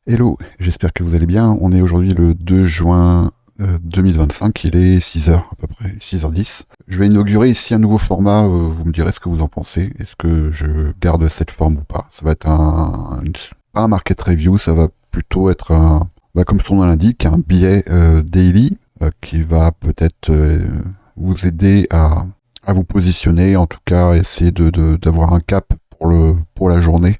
Hello, j'espère que vous allez bien. On est aujourd'hui le 2 juin 2025, il est 6h à peu près, 6h10. Je vais inaugurer ici un nouveau format, vous me direz ce que vous en pensez. Est-ce que je garde cette forme ou pas? Ça va être pas un market review, ça va plutôt être comme son nom l'indique, un billet daily qui va peut-être vous aider à vous positionner, en tout cas essayer d'avoir un cap pour la journée.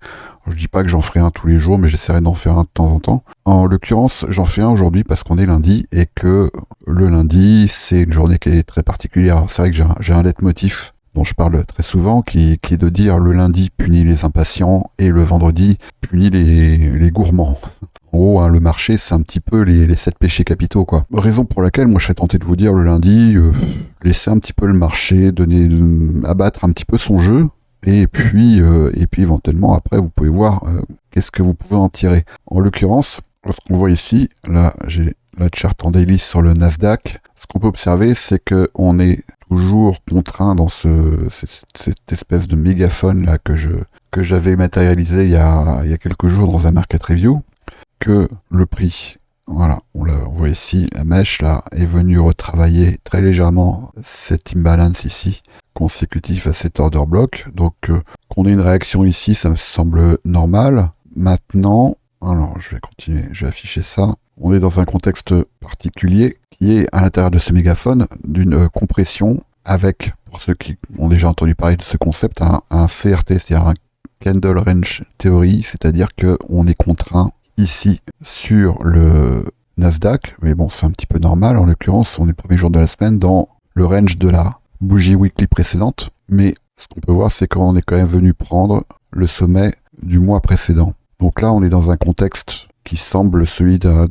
Je dis pas que j'en ferai un tous les jours, mais j'essaierai d'en faire un de temps en temps. En l'occurrence, j'en fais un aujourd'hui parce qu'on est lundi et que le lundi, c'est une journée qui est très particulière. C'est vrai que j'ai un leitmotiv dont je parle très souvent, qui est de dire le lundi punit les impatients et le vendredi punit les gourmands. En gros, le marché, c'est un petit peu les 7 péchés capitaux, quoi. Raison pour laquelle, moi, je serais tenté de vous dire le lundi, laisser un petit peu le marché, abattre un petit peu son jeu, et puis éventuellement, après, vous pouvez voir qu'est-ce que vous pouvez en tirer. En l'occurrence, lorsqu'on voit ici, là, j'ai la charte en daily sur le Nasdaq. Ce qu'on peut observer, c'est qu'on est toujours contraint dans cette espèce de mégaphone là que j'avais matérialisé il y a quelques jours dans un market review, que le prix, voilà, on voit ici, la mèche là est venue retravailler très légèrement cet imbalance ici, consécutif à cet order block. Donc qu'on ait une réaction ici, ça me semble normal. Maintenant, alors je vais continuer, je vais afficher ça. On est dans un contexte particulier qui est à l'intérieur de ce mégaphone d'une compression avec, pour ceux qui ont déjà entendu parler de ce concept, un CRT, c'est-à-dire un Candle Range Theory, c'est-à-dire qu'on est contraint ici sur le Nasdaq, mais bon, c'est un petit peu normal. En l'occurrence, on est le premier jour de la semaine dans le range de la bougie weekly précédente, mais ce qu'on peut voir, c'est qu'on est quand même venu prendre le sommet du mois précédent. Donc là, on est dans un contexte qui semble celui de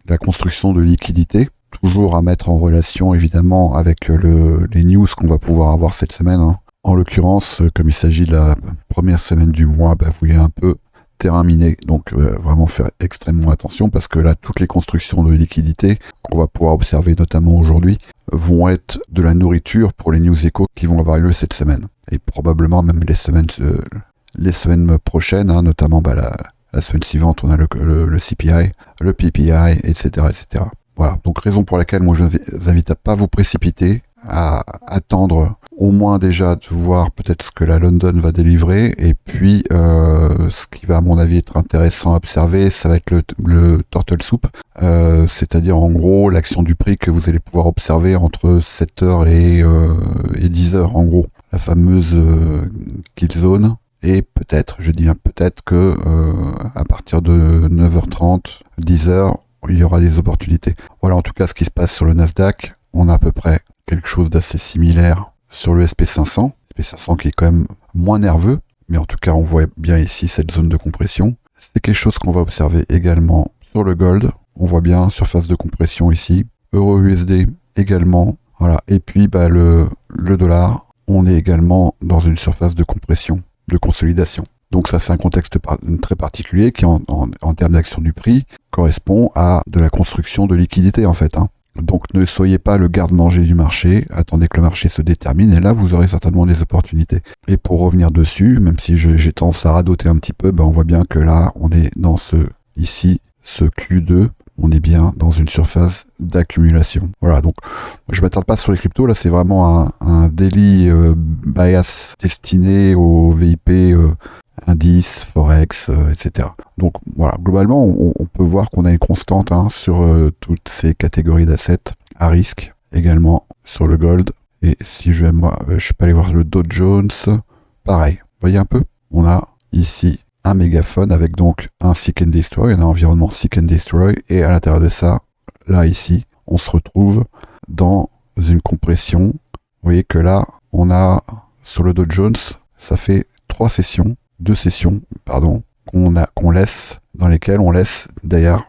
la construction de liquidités, toujours à mettre en relation évidemment avec les news qu'on va pouvoir avoir cette semaine, hein. En l'occurrence, comme il s'agit de la première semaine du mois, vous voyez un peu terrain miné, donc vraiment faire extrêmement attention parce que là, toutes les constructions de liquidités qu'on va pouvoir observer notamment aujourd'hui vont être de la nourriture pour les news échos qui vont avoir lieu cette semaine et probablement même les semaines prochaines, hein, notamment la semaine suivante, on a le CPI, le PPI, etc., etc. Voilà, donc raison pour laquelle moi je vous invite à pas vous précipiter, à attendre au moins déjà de voir peut-être ce que la London va délivrer, et puis ce qui va à mon avis être intéressant à observer, ça va être le turtle soup, c'est-à-dire en gros l'action du prix que vous allez pouvoir observer entre 7h et 10h en gros, la fameuse kill zone. Et peut-être, je dis bien peut-être que à partir de 9h30, 10h, il y aura des opportunités. Voilà en tout cas ce qui se passe sur le Nasdaq. On a à peu près quelque chose d'assez similaire sur le SP500. SP500 qui est quand même moins nerveux, mais en tout cas on voit bien ici cette zone de compression. C'est quelque chose qu'on va observer également sur le gold. On voit bien surface de compression ici. Euro-USD également. Voilà. Et puis le dollar, on est également dans une surface de compression, de consolidation. Donc ça, c'est un contexte très particulier qui, en termes d'action du prix, correspond à de la construction de liquidité, en fait, hein. Donc ne soyez pas le garde-manger du marché, attendez que le marché se détermine, et là, vous aurez certainement des opportunités. Et pour revenir dessus, même si j'ai tendance à radoter un petit peu, on voit bien que là, on est dans ce Q2, on est bien dans une surface d'accumulation. Voilà, donc je ne m'attarde pas sur les cryptos, là c'est vraiment un daily bias destiné au VIP, indices, forex, etc. Donc voilà, globalement on peut voir qu'on a une constante, hein, sur toutes ces catégories d'assets à risque, également sur le gold. Et si je peux aller voir le Dow Jones, pareil, vous voyez un peu, on a ici un mégaphone avec donc un seek and destroy, un environnement seek and destroy, et à l'intérieur de ça, là ici, on se retrouve dans une compression. Vous voyez que là, on a sur le Dow Jones, ça fait 2 sessions, dans lesquelles on laisse d'ailleurs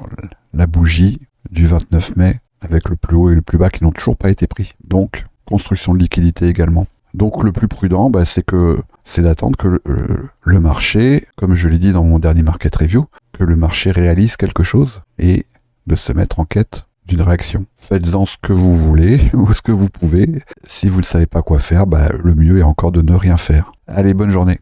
la bougie du 29 mai avec le plus haut et le plus bas qui n'ont toujours pas été pris. Donc, construction de liquidité également. Donc le plus prudent, c'est d'attendre que le marché, comme je l'ai dit dans mon dernier market review, que le marché réalise quelque chose et de se mettre en quête d'une réaction. Faites-en ce que vous voulez ou ce que vous pouvez. Si vous ne savez pas quoi faire, le mieux est encore de ne rien faire. Allez, bonne journée.